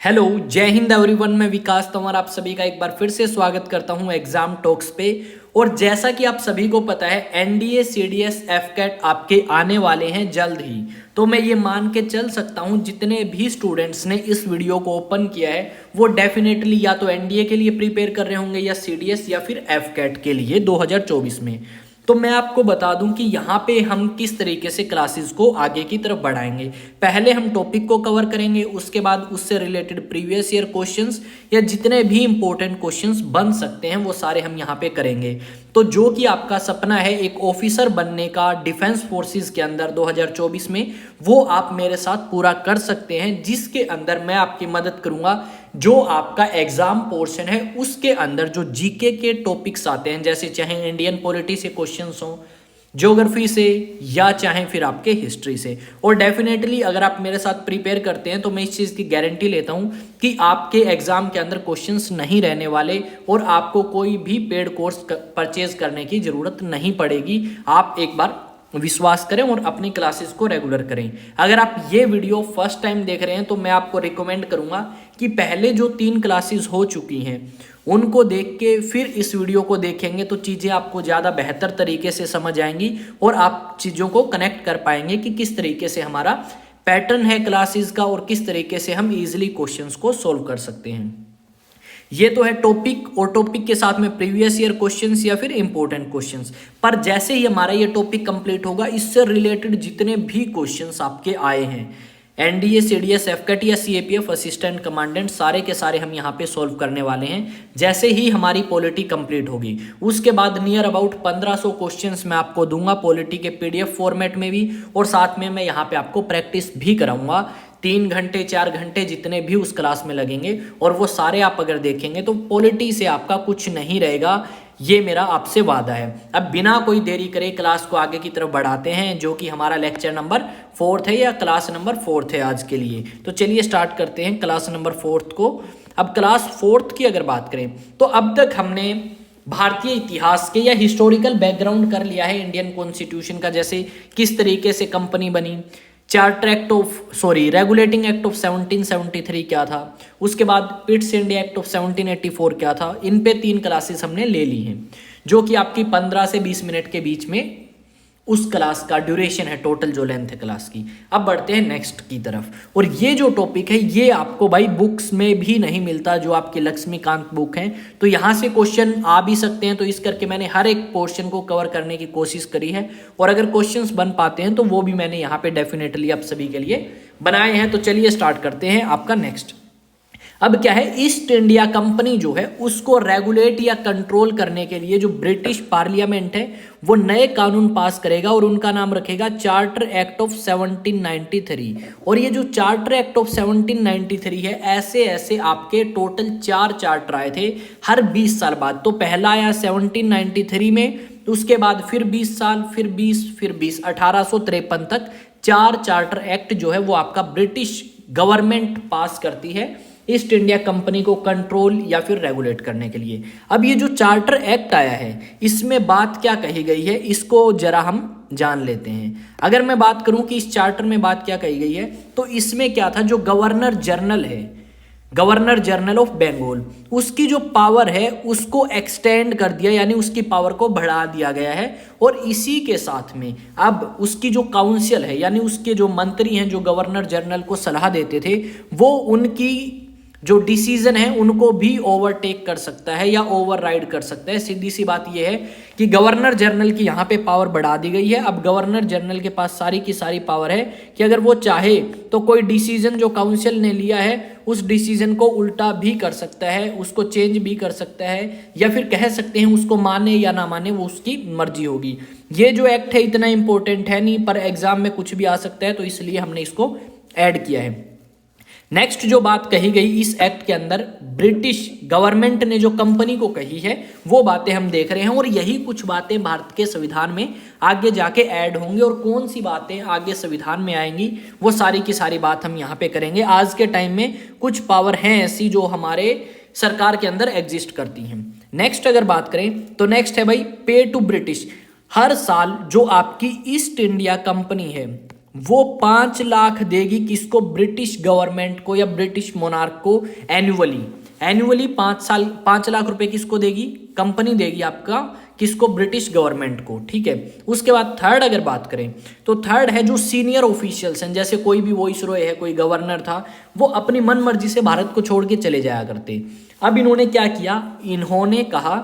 Hello, जय Hind everyone. मैं विकास तंवर आप सभी का एक बार फिर से स्वागत करता हूं एग्जाम टॉक्स पे। और जैसा कि आप सभी को पता है, एनडीए सीडीएस एफकेट आपके आने वाले हैं जल्द ही। तो मैं ये मान के चल सकता हूं जितने भी स्टूडेंट्स ने इस वीडियो को ओपन किया है वो डेफिनेटली या तो एनडीए के लिए प्रिपेयर कर रहे होंगे या सीडीएस या फिर एफकेट के लिए 2024 में। तो मैं आपको बता दूं कि यहाँ पे हम किस तरीके से क्लासेस को आगे की तरफ बढ़ाएंगे। पहले हम टॉपिक को कवर करेंगे, उसके बाद उससे रिलेटेड प्रीवियस ईयर क्वेश्चंस या जितने भी इंपॉर्टेंट क्वेश्चंस बन सकते हैं वो सारे हम यहाँ पे करेंगे। तो जो कि आपका सपना है एक ऑफिसर बनने का डिफेंस फोर्सेस के अंदर 2024 में, वो आप मेरे साथ पूरा कर सकते हैं, जिसके अंदर मैं आपकी मदद करूंगा। जो आपका एग्जाम पोर्शन है उसके अंदर जो जीके के टॉपिक्स आते हैं, जैसे चाहे इंडियन पॉलिटी से क्वेश्चंस हो, ज्योग्राफी से या चाहे फिर आपके हिस्ट्री से। और डेफिनेटली अगर आप मेरे साथ प्रिपेयर करते हैं तो मैं इस चीज़ की गारंटी लेता हूं कि आपके एग्जाम के अंदर क्वेश्चंस नहीं रहने वाले और आपको कोई भी पेड कोर्स परचेज करने की जरूरत नहीं पड़ेगी। आप एक बार विश्वास करें और अपनी क्लासेस को रेगुलर करें। अगर आप ये वीडियो फर्स्ट टाइम देख रहे हैं तो मैं आपको रिकमेंड करूंगा कि पहले जो 3 क्लासेस हो चुकी हैं उनको देख के फिर इस वीडियो को देखेंगे तो चीज़ें आपको ज़्यादा बेहतर तरीके से समझ आएंगी और आप चीज़ों को कनेक्ट कर पाएंगे कि किस तरीके से हमारा पैटर्न है क्लासेस का और किस तरीके से हम इजीली क्वेश्चंस को सोल्व कर सकते हैं। ये तो है टॉपिक, और टॉपिक के साथ में प्रीवियस ईयर क्वेश्चंस या फिर इंपॉर्टेंट क्वेश्चंस। पर जैसे ही हमारा ये टॉपिक कंप्लीट होगा, इससे रिलेटेड जितने भी क्वेश्चंस आपके आए हैं एनडीए सीडीएस एफकेट या सीएपीएफ असिस्टेंट कमांडेंट, सारे के सारे हम यहाँ पे सॉल्व करने वाले हैं जैसे ही हमारी पॉलिटी कंप्लीट होगी। उसके बाद नियर अबाउट 1500 क्वेश्चंस मैं आपको दूंगा पॉलिटी के पीडीएफ फॉर्मेट में भी, और साथ में मैं यहाँ पे आपको प्रैक्टिस भी कराऊंगा 3 घंटे 4 घंटे जितने भी उस क्लास में लगेंगे, और वो सारे आप अगर देखेंगे तो पॉलिटी से आपका कुछ नहीं रहेगा, ये मेरा आपसे वादा है। अब बिना कोई देरी करे क्लास को आगे की तरफ बढ़ाते हैं, जो कि हमारा लेक्चर नंबर 4 है या क्लास नंबर 4 है आज के लिए। तो चलिए स्टार्ट करते हैं क्लास नंबर 4 को। अब क्लास 4 की अगर बात करें तो अब तक हमने भारतीय इतिहास के या हिस्टोरिकल बैकग्राउंड कर लिया है इंडियन कॉन्स्टिट्यूशन का, जैसे किस तरीके से कंपनी बनी, रेगुलेटिंग एक्ट ऑफ 1773 क्या था, उसके बाद पिट्स इंडिया एक्ट ऑफ 1784 क्या था। इन पे 3 क्लासेस हमने ले ली हैं, जो कि आपकी 15 से 20 मिनट के बीच में उस क्लास का ड्यूरेशन है, टोटल जो लेंथ है क्लास की। अब बढ़ते हैं नेक्स्ट की तरफ, और ये जो टॉपिक है ये आपको भाई बुक्स में भी नहीं मिलता, जो आपकी लक्ष्मीकांत बुक है। तो यहाँ से क्वेश्चन आ भी सकते हैं, तो इस करके मैंने हर एक पोर्शन को कवर करने की कोशिश करी है, और अगर क्वेश्चंस बन पाते हैं तो वो भी मैंने यहाँ पे डेफिनेटली आप सभी के लिए बनाए हैं। तो चलिए स्टार्ट करते हैं आपका नेक्स्ट। अब क्या है, ईस्ट इंडिया कंपनी जो है उसको रेगुलेट या कंट्रोल करने के लिए जो ब्रिटिश पार्लियामेंट है वो नए कानून पास करेगा, और उनका नाम रखेगा चार्टर एक्ट ऑफ 1793। और ये जो चार्टर एक्ट ऑफ 1793 है, ऐसे ऐसे आपके टोटल 4 चार्टर आए थे हर 20 साल बाद। तो पहला आया 1793 में, उसके बाद फिर 20 साल, फिर 20, फिर 20, 1853 तक 4 चार्टर एक्ट जो है वो आपका ब्रिटिश गवर्नमेंट पास करती है ईस्ट इंडिया कंपनी को कंट्रोल या फिर रेगुलेट करने के लिए। अब ये जो चार्टर एक्ट आया है इसमें बात क्या कही गई है, इसको जरा हम जान लेते हैं। अगर मैं बात करूं कि इस चार्टर में बात क्या कही गई है, तो इसमें क्या था, जो गवर्नर जनरल है, गवर्नर जनरल ऑफ बंगाल, उसकी जो पावर है उसको एक्सटेंड कर दिया, यानी उसकी पावर को बढ़ा दिया गया है। और इसी के साथ में अब उसकी जो काउंसिल है, यानी उसके जो मंत्री हैं जो गवर्नर जनरल को सलाह देते थे, वो उनकी जो डिसीजन है उनको भी ओवरटेक कर सकता है या ओवरराइड कर सकता है। सीधी सी बात यह है कि गवर्नर जनरल की यहाँ पे पावर बढ़ा दी गई है। अब गवर्नर जनरल के पास सारी की सारी पावर है कि अगर वो चाहे तो कोई डिसीजन जो काउंसिल ने लिया है उस डिसीजन को उल्टा भी कर सकता है, उसको चेंज भी कर सकता है, या फिर कह सकते हैं उसको माने या ना माने वो उसकी मर्जी होगी। ये जो एक्ट है इतना इंपॉर्टेंट है नहीं, पर एग्जाम में कुछ भी आ सकता है, तो इसलिए हमने इसको ऐड किया है। नेक्स्ट जो बात कही गई इस एक्ट के अंदर, ब्रिटिश गवर्नमेंट ने जो कंपनी को कही है वो बातें हम देख रहे हैं, और यही कुछ बातें भारत के संविधान में आगे जाके ऐड होंगी। और कौन सी बातें आगे संविधान में आएंगी वो सारी की सारी बात हम यहाँ पे करेंगे। आज के टाइम में कुछ पावर हैं ऐसी जो हमारे सरकार के अंदर एग्जिस्ट करती हैं। नेक्स्ट अगर बात करें तो नेक्स्ट है भाई पे टू ब्रिटिश। हर साल जो आपकी ईस्ट इंडिया कंपनी है वो 5 लाख देगी किसको? ब्रिटिश गवर्नमेंट को या ब्रिटिश मोनार्क को एनुअली 5 लाख रुपए किसको देगी? कंपनी देगी आपका, किसको? ब्रिटिश गवर्नमेंट को, ठीक है। उसके बाद थर्ड अगर बात करें तो थर्ड है जो सीनियर ऑफिशियल्स हैं, जैसे कोई भी वॉइसरॉय है, कोई गवर्नर था, वो अपनी मन मर्जी से भारत को छोड़ के चले जाया करते। अब इन्होंने क्या किया? इन्होंने कहा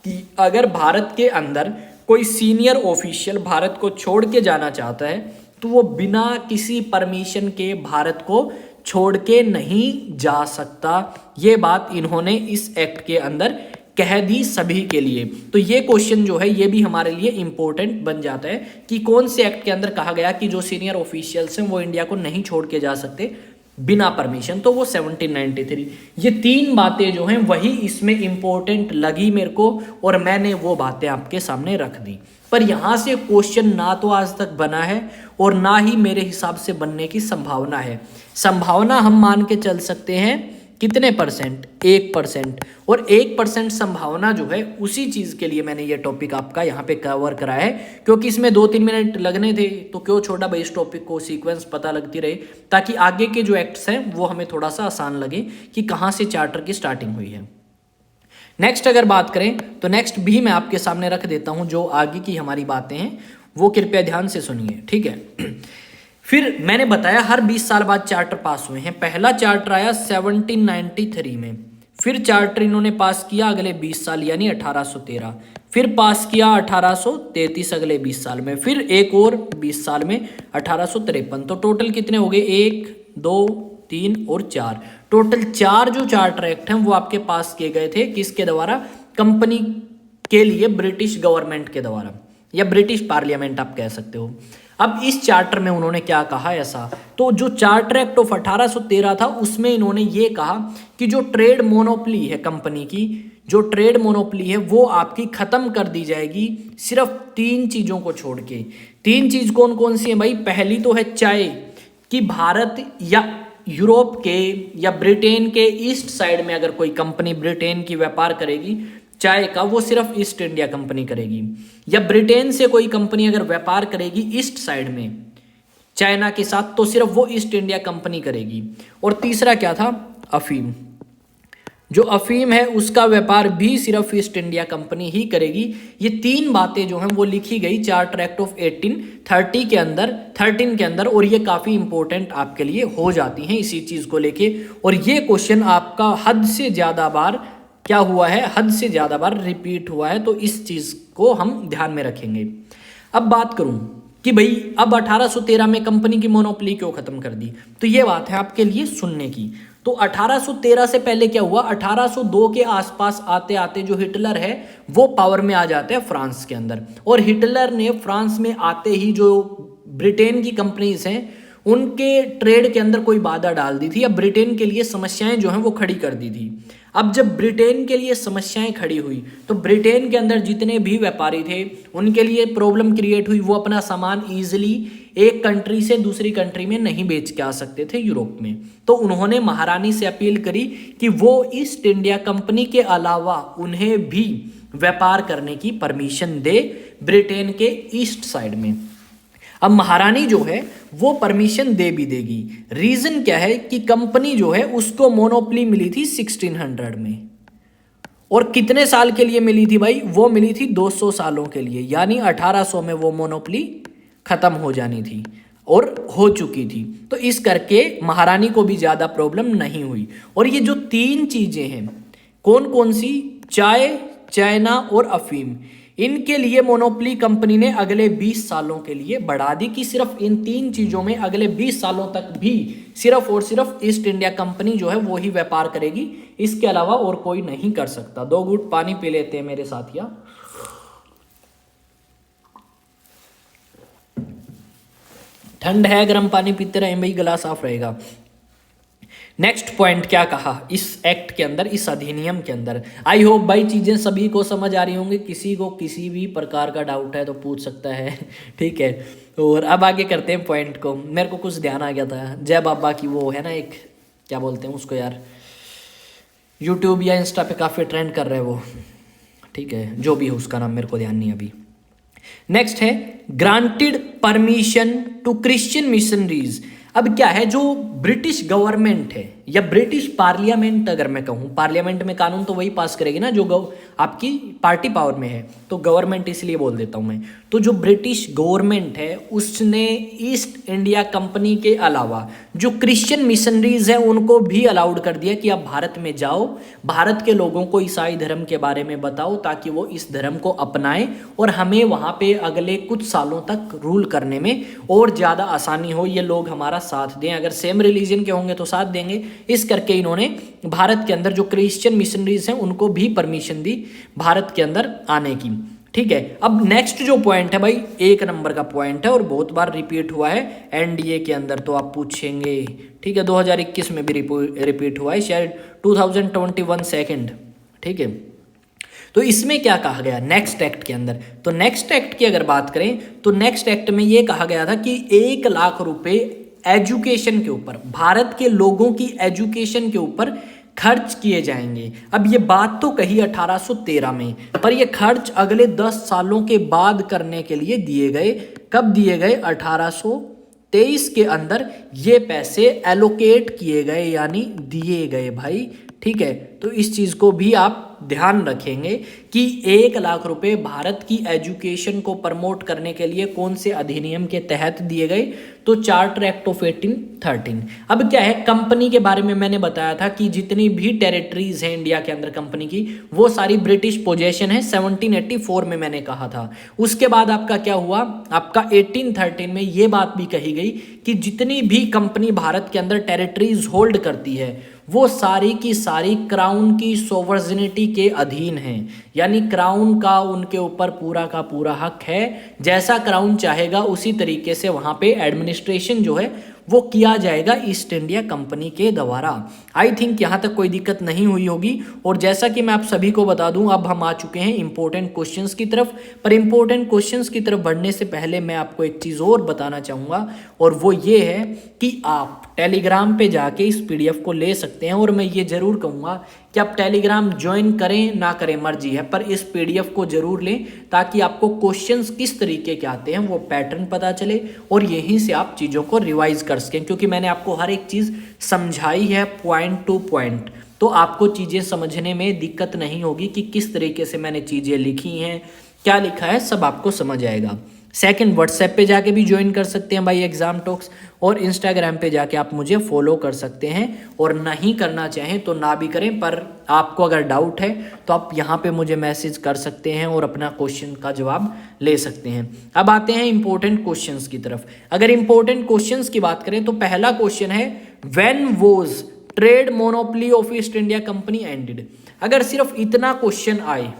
कि अगर भारत के अंदर कोई सीनियर ऑफिशियल भारत को छोड़ के जाना चाहता है तो वो बिना किसी परमिशन के भारत को छोड़ के नहीं जा सकता। ये बात इन्होंने इस एक्ट के अंदर कह दी सभी के लिए। तो ये क्वेश्चन जो है ये भी हमारे लिए इंपॉर्टेंट बन जाता है कि कौन से एक्ट के अंदर कहा गया कि जो सीनियर ऑफिशियल्स हैं वो इंडिया को नहीं छोड़ के जा सकते बिना परमिशन। तो वो 1793। ये 3 बातें जो हैं वही इसमें इंपॉर्टेंट लगी मेरे को और मैंने वो बातें आपके सामने रख दी। पर यहाँ से क्वेश्चन ना तो आज तक बना है और ना ही मेरे हिसाब से बनने की संभावना है। संभावना हम मान के चल सकते हैं कितने परसेंट? 1%। और 1% संभावना जो है उसी चीज़ के लिए मैंने ये टॉपिक आपका यहाँ पे कवर करा है, क्योंकि इसमें 2-3 मिनट लगने थे तो क्यों छोटा भाई, इस टॉपिक को सीक्वेंस पता लगती रहे ताकि आगे के जो एक्ट्स हैं वो हमें थोड़ा सा आसान लगे कि कहाँ से चार्टर की स्टार्टिंग हुई है। नेक्स्ट अगर बात करें तो नेक्स्ट भी मैं आपके सामने रख देता हूँ, जो आगे की हमारी बातें हैं वो कृपया ध्यान से सुनिए, ठीक है। फिर मैंने बताया हर 20 साल बाद चार्टर पास हुए हैं। पहला चार्टर आया 1793 में, फिर चार्टर इन्होंने पास किया अगले 20 साल यानी 1813, फिर पास किया 1833 अगले 20 साल में, फिर एक और 20 साल में 1853। तो टोटल कितने हो गए? 1, 2, 3 और 4। टोटल 4 जो चार्टर एक्ट हैं वो आपके पास किए गए थे। किसके द्वारा? कंपनी के लिए ब्रिटिश गवर्नमेंट के द्वारा या ब्रिटिश पार्लियामेंट आप कह सकते हो। अब इस चार्टर में उन्होंने क्या कहा ऐसा? तो जो चार्टर एक्ट ऑफ 1813 था उसमें इन्होंने ये कहा कि जो ट्रेड मोनोपोली है कंपनी की, जो ट्रेड मोनोपोली है वो आपकी खत्म कर दी जाएगी सिर्फ 3 चीजों को छोड़ के। 3 चीज कौन कौन सी है भाई? पहली तो है चाय, कि भारत या यूरोप के या ब्रिटेन के ईस्ट साइड में अगर कोई कंपनी ब्रिटेन की व्यापार करेगी चाय का, वो सिर्फ ईस्ट इंडिया कंपनी करेगी। या ब्रिटेन से कोई कंपनी अगर व्यापार करेगी ईस्ट साइड में चाइना के साथ, तो सिर्फ वो ईस्ट इंडिया कंपनी करेगी। और तीसरा क्या था? अफीम। जो अफीम है उसका व्यापार भी सिर्फ ईस्ट इंडिया कंपनी ही करेगी। ये 3 बातें जो हैं वो लिखी गई चार्टर एक्ट ऑफ 1830 के अंदर, 13 के अंदर, और ये काफ़ी इंपॉर्टेंट आपके लिए हो जाती हैं इसी चीज़ को लेके। और ये क्वेश्चन आपका हद से ज़्यादा बार क्या हुआ है? हद से ज़्यादा बार रिपीट हुआ है, तो इस चीज़ को हम ध्यान में रखेंगे। अब बात करूं कि भाई अब 1813 में कंपनी की मोनोपोली क्यों खत्म कर दी, तो ये बात है आपके लिए सुनने की। तो 1813 से पहले क्या हुआ? 1802 के आसपास आते आते जो हिटलर है वो पावर में आ जाते हैं फ्रांस के अंदर, और हिटलर ने फ्रांस में आते ही जो ब्रिटेन की कंपनीज हैं उनके ट्रेड के अंदर कोई बाधा डाल दी थी या ब्रिटेन के लिए समस्याएं जो हैं वो खड़ी कर दी थी। अब जब ब्रिटेन के लिए समस्याएं खड़ी हुई तो ब्रिटेन के अंदर जितने भी व्यापारी थे उनके लिए प्रॉब्लम क्रिएट हुई। वो अपना सामान ईजिली एक कंट्री से दूसरी कंट्री में नहीं बेच के आ सकते थे यूरोप में। तो उन्होंने महारानी से अपील करी कि वो ईस्ट इंडिया कंपनी के अलावा उन्हें भी व्यापार करने की परमिशन दे ब्रिटेन के ईस्ट साइड में। अब महारानी जो है वो परमिशन दे भी देगी। रीजन क्या है कि कंपनी जो है उसको मोनोपोली मिली थी 1600 में, और कितने साल के लिए मिली थी भाई? वो मिली थी 200 सालों के लिए, यानी 1800 में वो मोनोपोली खत्म हो जानी थी और हो चुकी थी। तो इस करके महारानी को भी ज्यादा प्रॉब्लम नहीं हुई। और ये जो 3 चीजें हैं कौन कौन सी? चाय, चाइना और अफीम, इनके लिए मोनोपोली कंपनी ने अगले 20 सालों के लिए बढ़ा दी कि सिर्फ इन 3 चीजों में अगले 20 सालों तक भी सिर्फ और सिर्फ ईस्ट इंडिया कंपनी जो है वो ही व्यापार करेगी, इसके अलावा और कोई नहीं कर सकता। 2 घूंट पानी पी लेते हैं मेरे साथिया। ठंड है, गर्म पानी पीते रहें भाई, गला साफ रहेगा। नेक्स्ट पॉइंट क्या कहा इस एक्ट के अंदर, इस अधिनियम के अंदर? आई होप भाई चीजें सभी को समझ आ रही होंगी। किसी को किसी भी प्रकार का डाउट है तो पूछ सकता है, ठीक है। और अब आगे करते हैं पॉइंट को। मेरे को कुछ ध्यान आ गया था, जय बाबा की वो है ना एक, क्या बोलते हैं उसको यार, यूट्यूब या इंस्टा पे काफ़ी ट्रेंड कर रहे हैं वो, ठीक है, जो भी हो उसका नाम मेरे को ध्यान नहीं अभी। नेक्स्ट है granted permission to Christian missionaries. अब क्या है, जो ब्रिटिश गवर्नमेंट है या ब्रिटिश पार्लियामेंट, अगर मैं कहूँ पार्लियामेंट में कानून तो वही पास करेगी ना जो आपकी पार्टी पावर में है, तो गवर्नमेंट इसलिए बोल देता हूँ मैं। तो जो ब्रिटिश गवर्नमेंट है उसने ईस्ट इंडिया कंपनी के अलावा जो क्रिश्चियन मिशनरीज हैं उनको भी अलाउड कर दिया कि आप भारत में जाओ, भारत के लोगों को ईसाई धर्म के बारे में बताओ ताकि वो इस धर्म को अपनाएं और हमें वहाँ पे अगले कुछ सालों तक रूल करने में और ज़्यादा आसानी हो, ये लोग हमारा साथ दें, अगर सेम रिलीजन के होंगे तो साथ देंगे। इस करके इन्होंने भारत के अंदर जो क्रिश्चियन मिशनरीज हैं उनको भी परमिशन दी भारत के अंदर आने की। ठीक है, अब नेक्स्ट जो पॉइंट है भाई 1 नंबर का पॉइंट है और बहुत बार रिपीट हुआ है एनडीए के अंदर, तो आप पूछेंगे। ठीक है, 2021 में भी रिपीट हुआ है, शायद 2021 सेकंड। ठीक है, तो इसमें क्या कहा गया नेक्स्ट एक्ट के अंदर, तो नेक्स्ट एक्ट की अगर बात करें तो नेक्स्ट एक्ट में ये कहा गया था कि 1 लाख रुपए एजुकेशन के ऊपर, भारत के लोगों की एजुकेशन के ऊपर खर्च किए जाएंगे। अब ये बात तो कही 1813 में, पर ये खर्च अगले 10 सालों के बाद करने के लिए दिए गए। कब दिए गए? 1823 के अंदर ये पैसे एलोकेट किए गए, यानी दिए गए भाई। ठीक है, तो इस चीज़ को भी आप ध्यान रखेंगे कि 1 लाख रुपए भारत की एजुकेशन को प्रमोट करने के लिए कौन से अधिनियम के तहत दिए गए, तो चार्टर एक्ट ऑफ 1813। अब क्या है, कंपनी के बारे में मैंने बताया था कि जितनी भी टेरिटरीज हैं इंडिया के अंदर कंपनी की वो सारी ब्रिटिश पोजेशन है, 1784 में मैंने कहा था। उसके बाद आपका क्या हुआ, आपका 1813 में ये बात भी कही गई कि जितनी भी कंपनी भारत के अंदर टेरिटरीज होल्ड करती है वो सारी की सारी क्राउन की सोवर्जिनिटी के अधीन हैं, यानी क्राउन का उनके ऊपर पूरा का पूरा हक है। जैसा क्राउन चाहेगा उसी तरीके से वहाँ पे एडमिनिस्ट्रेशन जो है वो किया जाएगा ईस्ट इंडिया कंपनी के द्वारा। आई थिंक यहाँ तक कोई दिक्कत नहीं हुई होगी। और जैसा कि मैं आप सभी को बता दूं, अब हम आ चुके हैं इंपॉर्टेंट क्वेश्चंस की तरफ। पर इंपॉर्टेंट क्वेश्चंस की तरफ बढ़ने से पहले मैं आपको एक चीज़ और बताना चाहूँगा, और वो ये है कि आप टेलीग्राम पे जाके इस PDF को ले सकते हैं। और मैं ये ज़रूर कहूँगा कि आप टेलीग्राम ज्वाइन करें ना करें मर्जी है, पर इस PDF को ज़रूर लें ताकि आपको क्वेश्चंस किस तरीके के आते हैं वो पैटर्न पता चले और यहीं से आप चीज़ों को रिवाइज कर सकें। क्योंकि मैंने आपको हर एक चीज़ समझाई है पॉइंट टू पॉइंट, तो आपको चीज़ें समझने में दिक्कत नहीं होगी कि किस तरीके से मैंने चीज़ें लिखी हैं, क्या लिखा है, सब आपको समझ आएगा। सेकंड, व्हाट्सएप पे जाके भी ज्वाइन कर सकते हैं भाई एग्जाम टॉक्स, और इंस्टाग्राम पे जाके आप मुझे फॉलो कर सकते हैं। और नहीं करना चाहें तो ना भी करें, पर आपको अगर डाउट है तो आप यहाँ पे मुझे मैसेज कर सकते हैं और अपना क्वेश्चन का जवाब ले सकते हैं। अब आते हैं इंपॉर्टेंट क्वेश्चंस की तरफ। अगर इंपॉर्टेंट क्वेश्चंस की बात करें तो पहला क्वेश्चन है when was trade monopoly of East India Company ended. अगर सिर्फ इतना क्वेश्चन आए,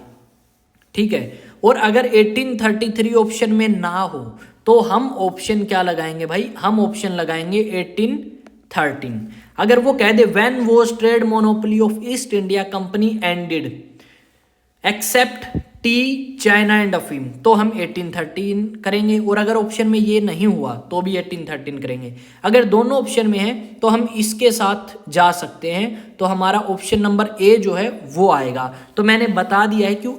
ठीक है, और अगर 1833 ऑप्शन में ना हो तो हम ऑप्शन क्या लगाएंगे भाई, हम ऑप्शन लगाएंगे 1813। अगर वो कह दे when was trade monopoly of East India Company ended except tea, China and अफीम, तो हम 1813 करेंगे। और अगर ऑप्शन में ये नहीं हुआ तो भी 1813 करेंगे। अगर दोनों ऑप्शन में है तो हम इसके साथ जा सकते हैं, तो हमारा ऑप्शन नंबर ए जो है वो आएगा। तो मैंने बता दिया है क्यों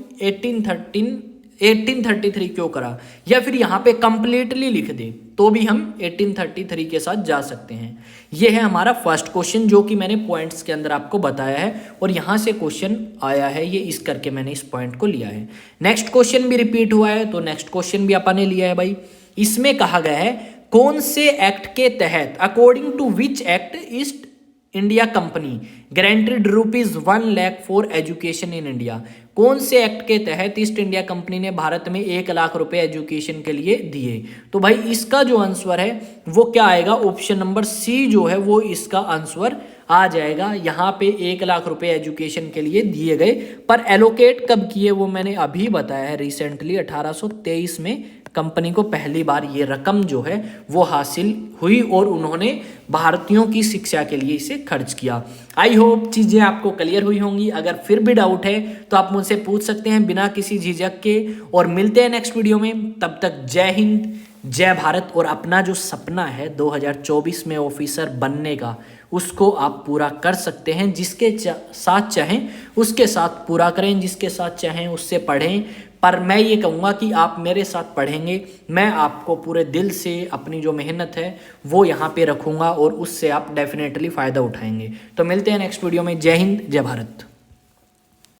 1833 क्यों करा, या फिर यहाँ पे कंप्लीटली लिख दे तो भी हम 1833 के साथ जा सकते हैं। ये है हमारा फर्स्ट क्वेश्चन जो कि मैंने पॉइंट्स के अंदर आपको बताया है और यहाँ से क्वेश्चन आया है, ये इस करके मैंने इस पॉइंट को लिया है। नेक्स्ट क्वेश्चन भी रिपीट हुआ है, तो नेक्स्ट क्वेश्चन भी अपन ने लिया है भाई। इसमें कहा गया है कौन से एक्ट के तहत, according to which act East India Company granted ₹1 lakh for education in India. कौन से एक्ट के तहत ईस्ट इंडिया कंपनी ने भारत में 1 लाख रुपए एजुकेशन के लिए दिए, तो भाई इसका जो आंसर है वो क्या आएगा, ऑप्शन नंबर सी जो है वो इसका आंसर आ जाएगा। यहाँ पे 1 लाख रुपए एजुकेशन के लिए दिए गए, पर एलोकेट कब किए वो मैंने अभी बताया है, रिसेंटली 1823 में कंपनी को पहली बार ये रकम जो है वो हासिल हुई और उन्होंने भारतीयों की शिक्षा के लिए इसे खर्च किया। आई होप चीज़ें आपको क्लियर हुई होंगी। अगर फिर भी डाउट है तो आप मुझसे पूछ सकते हैं बिना किसी झिझक के, और मिलते हैं नेक्स्ट वीडियो में। तब तक जय हिंद, जय भारत। और अपना जो सपना है 2024 में ऑफिसर बनने का, उसको आप पूरा कर सकते हैं। जिसके साथ चाहें उसके साथ पूरा करें, जिसके साथ चाहें उससे पढ़ें, पर मैं ये कहूँगा कि आप मेरे साथ पढ़ेंगे, मैं आपको पूरे दिल से अपनी जो मेहनत है वो यहाँ पे रखूँगा और उससे आप डेफिनेटली फ़ायदा उठाएंगे। तो मिलते हैं नेक्स्ट वीडियो में। जय हिंद, जय भारत।